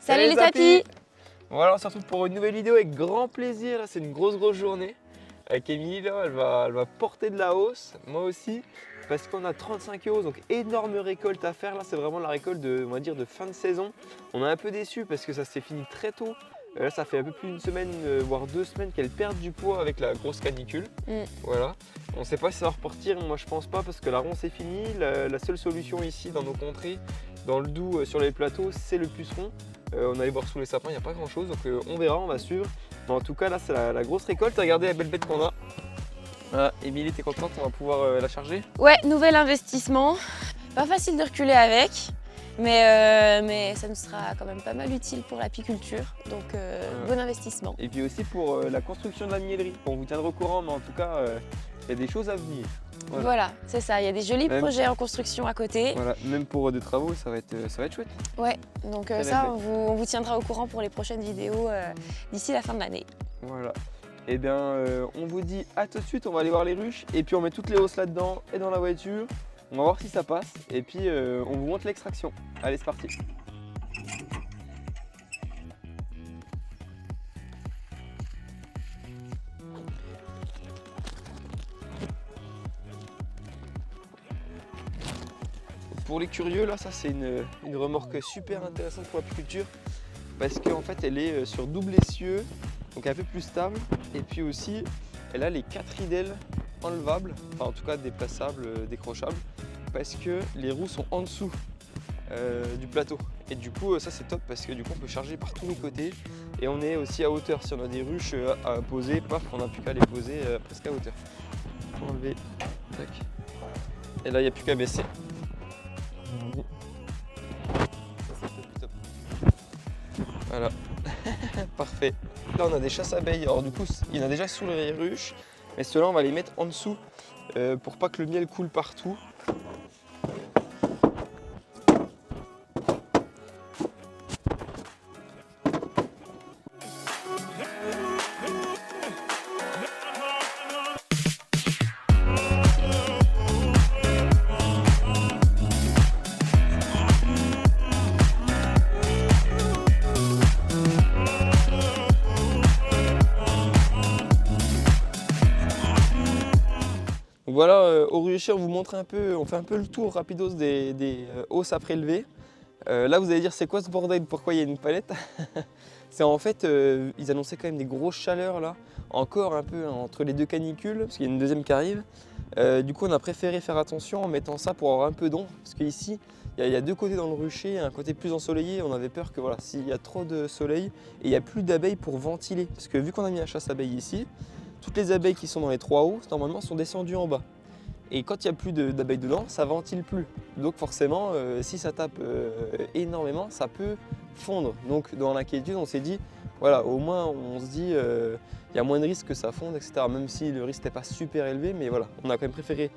Salut les tapis. Voilà, on se retrouve pour une nouvelle vidéo avec grand plaisir. Là, c'est une grosse journée. Avec Émilie, là, elle va porter de la hausse, moi aussi, parce qu'on a 35 hausses, donc énorme récolte à faire. Là, c'est vraiment la récolte de, on va dire, de fin de saison. On est un peu déçus parce que ça s'est fini très tôt. Là, ça fait un peu plus d'une semaine, voire 2 semaines qu'elles perdent du poids avec la grosse canicule. Voilà. On ne sait pas si ça va repartir, moi je pense pas, parce que la ronce est finie. La seule solution ici dans nos contrées, dans le Doubs, sur les plateaux, c'est le puceron. On allait voir sous les sapins, il n'y a pas grand chose, donc on verra, on va suivre. Mais en tout cas, là c'est la grosse récolte. Regardez la belle bête qu'on a. Voilà, Émilie, t'es contente, on va pouvoir la charger? Ouais, nouvel investissement. Pas facile de reculer avec, mais ça nous sera quand même pas mal utile pour l'apiculture. Donc bon investissement. Et puis aussi pour la construction de la miellerie. On vous tiendra au courant, mais en tout cas, il y a des choses à venir. Voilà, c'est ça, il y a des jolis projets en construction à côté. Voilà, même pour des travaux, ça va être chouette. Ouais, donc ça, on vous tiendra au courant pour les prochaines vidéos d'ici la fin de l'année. Voilà. Et bien, on vous dit à tout de suite, on va aller voir les ruches, et puis on met toutes les hausses là-dedans et dans la voiture. On va voir si ça passe, et puis on vous montre l'extraction. Allez, c'est parti. Pour les curieux, là, ça c'est une remorque super intéressante pour l'apiculture parce qu'en fait elle est sur double essieu, donc un peu plus stable, et puis aussi elle a les 4 ridelles enlevables, enfin en tout cas déplaçables, décrochables, parce que les roues sont en dessous du plateau. Et du coup ça c'est top parce que du coup on peut charger par tous les côtés et on est aussi à hauteur. Si on a des ruches à poser, paf, on n'a plus qu'à les poser presque à hauteur. On va enlever, tac. Et là il n'y a plus qu'à baisser. Voilà, parfait. Là on a des chasses abeilles, alors du coup il y en a déjà sous les ruches, mais ceux-là on va les mettre en dessous pour pas que le miel coule partout. Voilà, au rucher, on vous montre un peu, on fait un peu le tour rapidos des hausses à prélever. Là, vous allez dire, c'est quoi ce bordel? Pourquoi il y a une palette? C'est en fait, ils annonçaient quand même des grosses chaleurs là, encore un peu entre les deux canicules, parce qu'il y a une deuxième qui arrive. Du coup, on a préféré faire attention en mettant ça pour avoir un peu d'ombre, parce qu'ici, il y a deux côtés dans le rucher, un côté plus ensoleillé. On avait peur que voilà, s'il y a trop de soleil, et il n'y a plus d'abeilles pour ventiler, parce que vu qu'on a mis la chasse abeilles ici, toutes les abeilles qui sont dans les 3 hauts, normalement, sont descendues en bas. Et quand il n'y a plus d'abeilles dedans, ça ventile plus. Donc forcément, si ça tape énormément, ça peut fondre. Donc dans l'inquiétude, on s'est dit, voilà, au moins on se dit, il y a moins de risques que ça fonde, etc. Même si le risque n'était pas super élevé, mais voilà, on a quand même préféré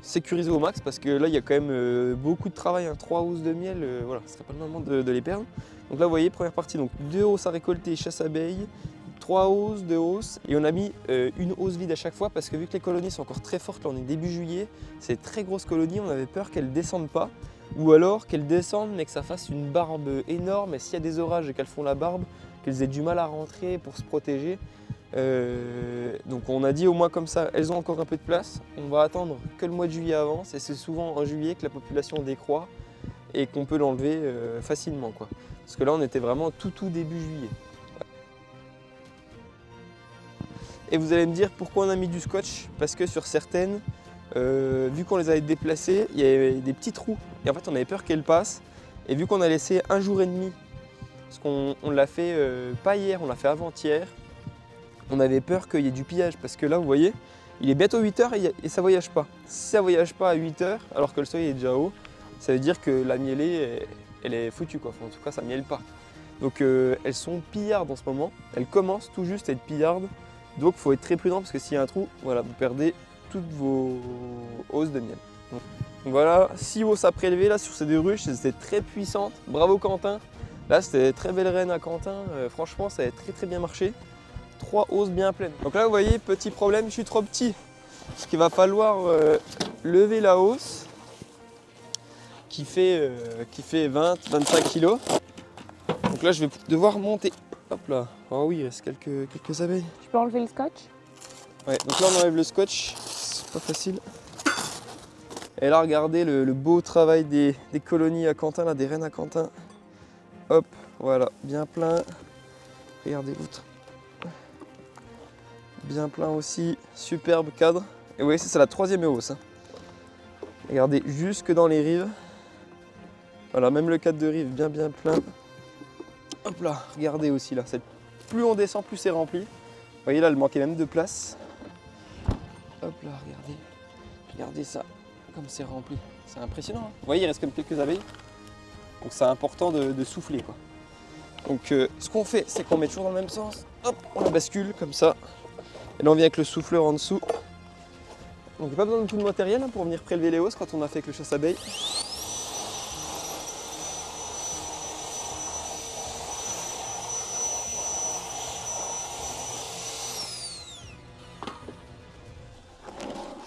sécuriser au max parce que là, il y a quand même beaucoup de travail, 3 hausses de miel, voilà, ce serait pas le moment de les perdre. Donc là, vous voyez, première partie, donc 2 hausses à récolter, chasse abeilles, 3 hausses, 2 hausses, et on a mis une hausse vide à chaque fois parce que vu que les colonies sont encore très fortes, là on est début juillet, c'est très grosses colonies, on avait peur qu'elles ne descendent pas, ou alors qu'elles descendent mais que ça fasse une barbe énorme, et s'il y a des orages et qu'elles font la barbe, qu'elles aient du mal à rentrer pour se protéger. Donc on a dit au moins comme ça, elles ont encore un peu de place, on va attendre que le mois de juillet avance, et c'est souvent en juillet que la population décroît et qu'on peut l'enlever facilement, quoi. Parce que là on était vraiment tout début juillet. Et vous allez me dire pourquoi on a mis du scotch, parce que sur certaines, vu qu'on les avait déplacées, il y avait des petits trous. Et en fait, on avait peur qu'elles passent. Et vu qu'on a laissé 1 jour et demi, parce qu'on l'a fait pas hier, on l'a fait avant-hier, on avait peur qu'il y ait du pillage. Parce que là, vous voyez, il est bientôt 8 h et ça ne voyage pas. Si ça ne voyage pas à 8 h, alors que le soleil est déjà haut, ça veut dire que la mielée, elle est foutue, quoi. Enfin, en tout cas, ça ne mielle pas. Donc elles sont pillardes en ce moment. Elles commencent tout juste à être pillardes. Donc il faut être très prudent parce que s'il y a un trou, voilà, vous perdez toutes vos hausses de miel. Donc voilà, 6 hausses à prélever là sur ces 2 ruches, c'était très puissantes. Bravo Quentin. Là c'était très belle reine à Quentin, franchement ça a très bien marché. 3 hausses bien pleines. Donc là vous voyez, petit problème, je suis trop petit. Parce qu'il va falloir lever la hausse qui fait 20-25 kg. Donc Donc là, je vais devoir monter. Hop là. Oh oui, il reste quelques abeilles. Tu peux enlever le scotch? Ouais, donc là, on enlève le scotch. C'est pas facile. Et là, regardez le beau travail des colonies à Quentin, là, des reines à Quentin. Hop, voilà, bien plein. Regardez l'autre. Bien plein aussi. Superbe cadre. Et vous voyez, ça, c'est la 3e hausse. Hein. Regardez, jusque dans les rives. Voilà, même le cadre de rive bien plein. Hop là, regardez aussi là. Plus on descend, plus c'est rempli. Vous voyez là, il manquait même de place. Hop là, regardez. Regardez ça, comme c'est rempli. C'est impressionnant. Hein. Vous voyez, il reste comme quelques abeilles. Donc c'est important de souffler, quoi. Donc ce qu'on fait, c'est qu'on met toujours dans le même sens. Hop, on la bascule comme ça. Et là, on vient avec le souffleur en dessous. Donc il n'y a pas besoin de tout de matériel hein, pour venir prélever les hausses quand on a fait avec le chasse-abeilles.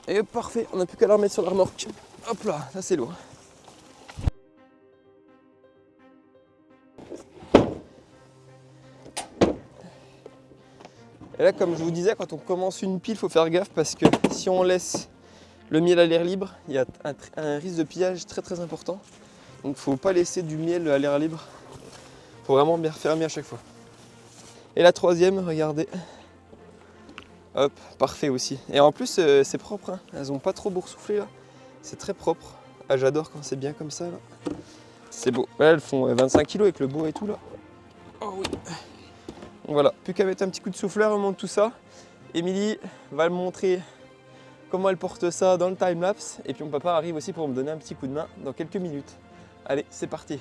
Et hop, parfait, on n'a plus qu'à la remettre sur la remorque. Hop là, ça c'est lourd. Et là, comme je vous disais, quand on commence une pile, il faut faire gaffe parce que si on laisse le miel à l'air libre, il y a un risque de pillage très important. Donc il ne faut pas laisser du miel à l'air libre. Il faut vraiment bien refermer à chaque fois. Et la 3e, regardez. Hop, parfait aussi. Et en plus, c'est propre. Hein. Elles n'ont pas trop boursouflé là. C'est très propre. Ah, j'adore quand c'est bien comme ça là. C'est beau. Là, elles font 25 kg avec le beau et tout là. Oh oui. Donc voilà, plus qu'à mettre un petit coup de souffleur, on monte tout ça. Émilie va me montrer comment elle porte ça dans le timelapse. Et puis mon papa arrive aussi pour me donner un petit coup de main dans quelques minutes. Allez, c'est parti.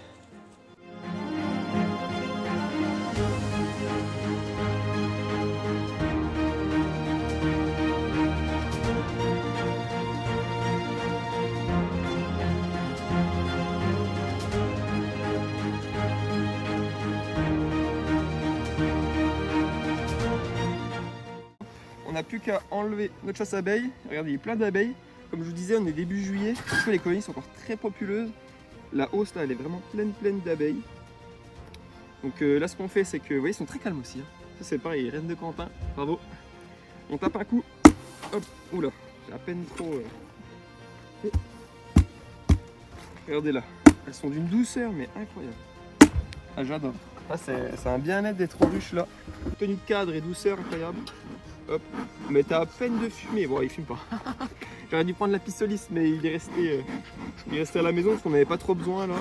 On n'a plus qu'à enlever notre chasse abeilles. Regardez, il y a plein d'abeilles. Comme je vous disais, on est début juillet. Les colonies sont encore très populeuses. La hausse là, elle est vraiment pleine d'abeilles. Donc là, ce qu'on fait, c'est que, vous voyez, ils sont très calmes aussi. Hein. Ça, c'est pareil, reine de Quentin. Bravo. On tape un coup. Hop, oula, j'ai à peine trop. Regardez là, elles sont d'une douceur, mais incroyable. Ah, j'adore. Ah, c'est un bien-être des 3 ruches là. Tenue de cadre et douceur incroyable. Hop, mais t'as à peine de fumée. Bon, il fume pas. J'aurais dû prendre la pistoliste, mais il est resté à la maison parce qu'on n'avait pas trop besoin là.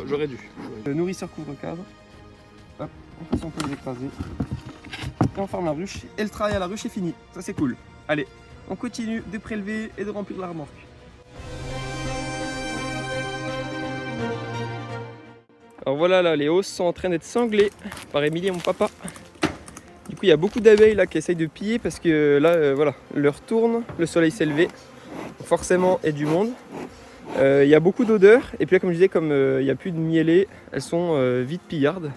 J'aurais dû. Le nourrisseur couvre-cadre. Hop, on fait son peu écrasé. Et on ferme la ruche. Et le travail à la ruche est fini. Ça, c'est cool. Allez, on continue de prélever et de remplir la remorque. Alors voilà, là, les hausses sont en train d'être sanglées par Émilie et mon papa. Du coup, il y a beaucoup d'abeilles là qui essayent de piller parce que là, voilà, l'heure tourne, le soleil s'est levé. Forcément, il y a du monde. Il y a beaucoup d'odeurs. Et puis là, comme je disais, comme il n'y a plus de mielées, elles sont vite pillardes.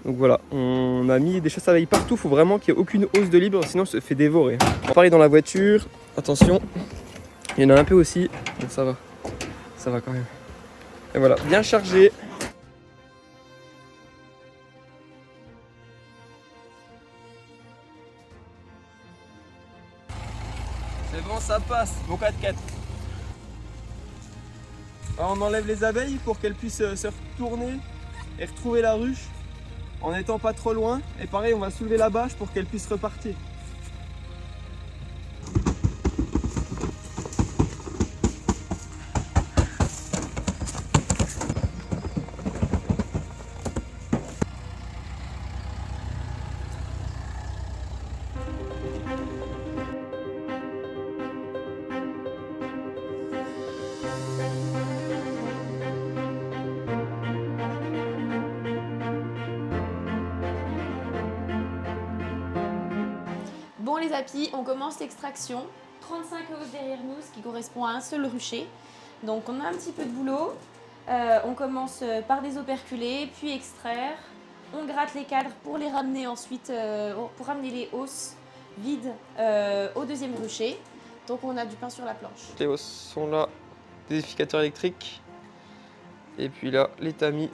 Donc voilà, on a mis des chasses abeilles partout. Il faut vraiment qu'il n'y ait aucune hausse de libre, sinon on se fait dévorer. Pareil dans la voiture, attention, il y en a un peu aussi. Donc ça va quand même. Et voilà, bien chargé. C'est bon, ça passe, bon 4x4. Alors on enlève les abeilles pour qu'elles puissent se retourner et retrouver la ruche en n'étant pas trop loin. Et pareil, on va soulever la bâche pour qu'elles puissent repartir. Bon les apis, on commence l'extraction. 35 hausses derrière nous, ce qui correspond à un seul rucher. Donc on a un petit peu de boulot. On commence par des operculés, puis extraire. On gratte les cadres pour les ramener ensuite, pour ramener les hausses vides au deuxième rucher. Donc on a du pain sur la planche. Les hausses sont là, désificateur électrique. Et puis là, les tamis.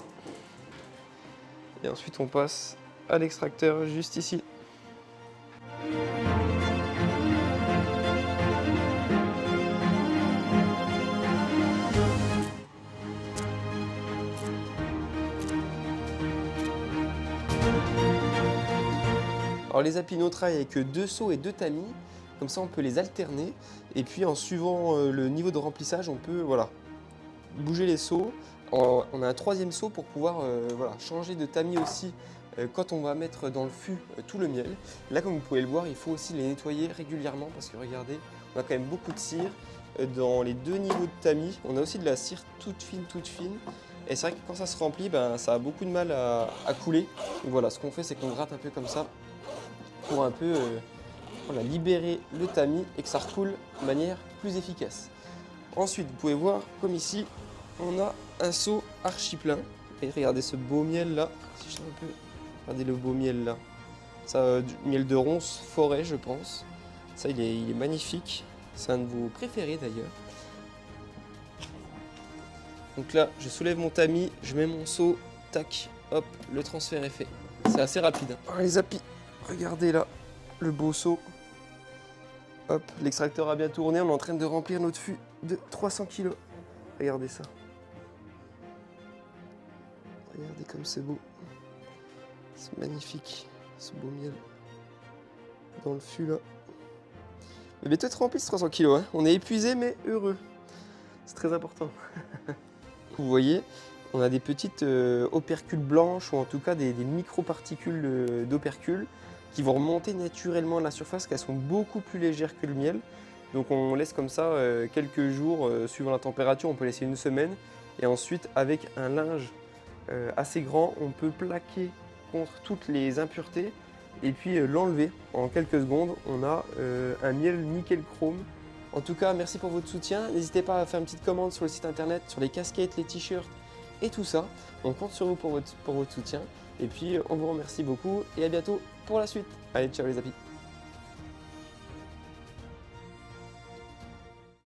Et ensuite on passe à l'extracteur juste ici. Alors les Apino travaillent avec 2 seaux et 2 tamis, comme ça on peut les alterner. Et puis en suivant le niveau de remplissage, on peut bouger les seaux. On a un 3e seau pour pouvoir changer de tamis aussi quand on va mettre dans le fût tout le miel. Là, comme vous pouvez le voir, il faut aussi les nettoyer régulièrement parce que regardez, on a quand même beaucoup de cire dans les 2 niveaux de tamis. On a aussi de la cire toute fine. Et c'est vrai que quand ça se remplit, ça a beaucoup de mal à couler. Donc voilà, ce qu'on fait, c'est qu'on gratte un peu comme ça pour un peu libérer le tamis et que ça recoule de manière plus efficace. Ensuite, vous pouvez voir, comme ici, on a un seau archi plein. Et regardez ce beau miel là. Si je un peu, regardez le beau miel là. Ça, du miel de ronce forêt, je pense. Ça, il est magnifique. C'est un de vos préférés d'ailleurs. Donc là, je soulève mon tamis, je mets mon seau, tac, hop, le transfert est fait. C'est assez rapide. Alors les apis, regardez là, le beau seau. Hop, l'extracteur a bien tourné, on est en train de remplir notre fût de 300 kg. Regardez ça. Regardez comme c'est beau. C'est magnifique, ce beau miel. Dans le fût là. Il est peut-être rempli ce 300 kg, hein. On est épuisé mais heureux. C'est très important. Vous voyez, on a des petites opercules blanches ou en tout cas des microparticules d'opercules qui vont remonter naturellement à la surface, qu'elles sont beaucoup plus légères que le miel. Donc on laisse comme ça quelques jours, suivant la température, on peut laisser 1 semaine. Et ensuite, avec un linge assez grand, on peut plaquer contre toutes les impuretés et puis l'enlever en quelques secondes. On a un miel nickel chrome. En tout cas, merci pour votre soutien. N'hésitez pas à faire une petite commande sur le site internet, sur les casquettes, les t-shirts et tout ça. On compte sur vous pour votre soutien. Et puis, on vous remercie beaucoup et à bientôt pour la suite. Allez, ciao les apis.